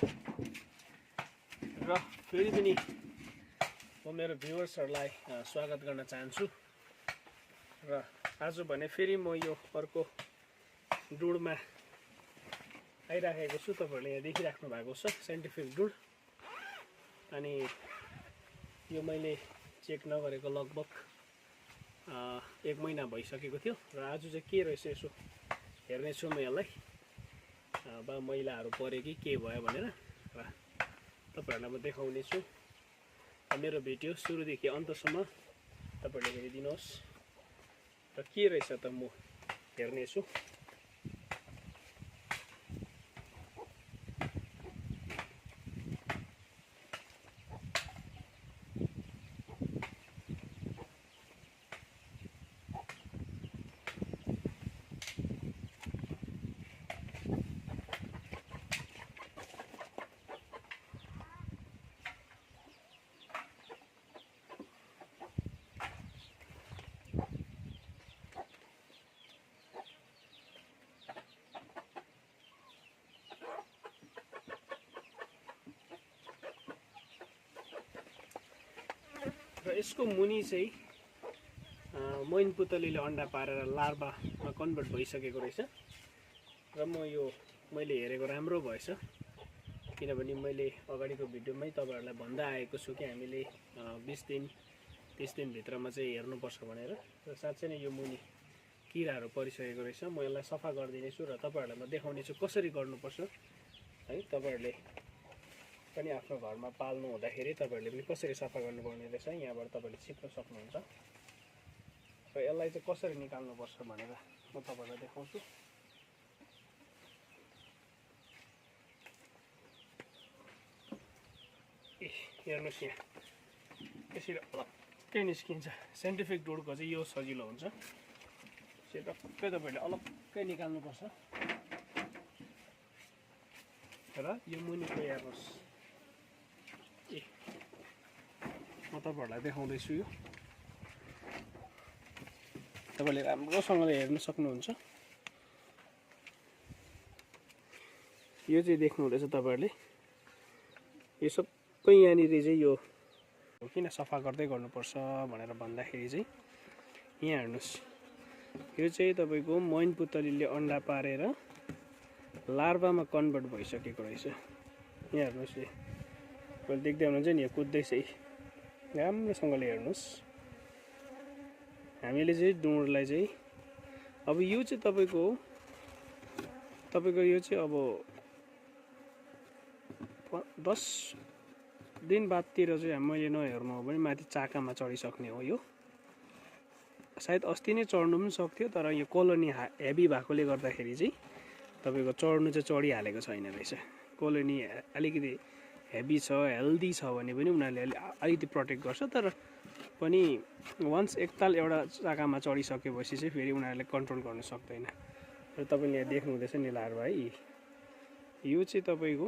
र फेरि पनि म मेरो भ्युअर्सहरूलाई स्वागत गर्न चाहन्छु। र आज भने फेरि म यो अर्को डुडमा आइराखेको छु। तपाईहरुले यहाँ देखिराख्नु भएको छ साइन्टिफिक डुड। अनि यो मैले चेक नगरेको लगभग 1 महिना भइसकेको थियो र आज चाहिँ के रहेछ यसो हेर्ने छु म यसलाई। बा मैलाहरू परे कि के भयो भनेर र तपाईहरुलाई म देखाउने छु। मेरो भिडियो सुरुदेखि अन्तसम्म तपाईहरुले हेरिदिनुहोस् र के रहेछ त म हेर्ने छु। र यसको मुनि चाहिँ मैनपुतलीले अन्डा पारेर लार्भामा कन्भर्ट भइसकेको रहेछ। र मैले हेरेको राम्रो भएछ, किनभने मैले अगाडिको भिडियोमै तपाईहरुलाई भन्दा आएको छु कि हामीले 20 दिन 30 दिन भित्रमा चाहिँ हेर्नुपर्छ भनेर। र साँच्चै नै यो मुनि किराहरू परिसकेको रहेछ। म यसलाई सफा गरिदिने छु र तपाईहरुलाई म देखाउने छु कसरी गर्नुपर्छ है। तपाईहरुले पनि आफ्नो घरमा पाल्नु हुँदाखेरि तपाईहरुले पनि कसरी सफा गर्नुपर्ने रहेछ यहाँबाट तपाईहरुले सिक्न सक्नुहुन्छ। र यसलाई चाहिँ कसरी निकाल्नुपर्छ भनेर म तपाईहरुलाई देखाउँछु। हेर्नुस् यहाँ यसरी अलग्गै निस्किन्छ। साइन्टिफिक डुडको चाहिँ यो सजिलो हुन्छ। यसरी टक्कै तपाईहरुले अलग्गै निकाल्नुपर्छ र यो मुनिको हेर्नुस्। म तपाईहरुलाई देखाउँदैछु। यो तपाईले राम्रोसँगले हेर्न सक्नुहुन्छ। यो चाहिँ देख्नु हुँदैछ तपाईहरुले। यो सबै यहाँनिर चाहिँ यो किन सफा गर्दै गर्नुपर्छ भनेर भन्दाखेरि चाहिँ यहाँ हेर्नुस्। यो चाहिँ तपाईको मैनपुतलीले अन्डा पारेर लार्भामा कन्भर्ट भइसकेको रहेछ। यहाँ हेर्नुस्। तपाईले देख्दै हुनुहुन्छ नि, यो कुद्दैछ है। राम्रोसँगले हेर्नुस्। हामीले चाहिँ डुडलाई चाहिँ अब यो चाहिँ तपाईको यो चाहिँ अब 10 दिन बादतिर चाहिँ मैले नहेर्नु हो भने माथि चाकामा चढिसक्ने हो। यो सायद अस्ति नै चढ्नु पनि सक्थ्यो, तर यो कोलोनी हेभी भएकोले गर्दाखेरि चाहिँ तपाईको चढ्नु चाहिँ चढिहालेको छैन रहेछ। कोलोनी अलिकति हेभी छ, हेल्दी छ भने पनि उनीहरूले अलिकति प्रोटेक्ट गर्छ। तर पनि वन्स एकताल एउटा चाकामा चढिसकेपछि चाहिँ फेरि उनीहरूले कन्ट्रोल गर्न सक्दैन। र तपाईले यहाँ देख्नु हुँदैछ नि लार्भा है। यो चाहिँ तपाईको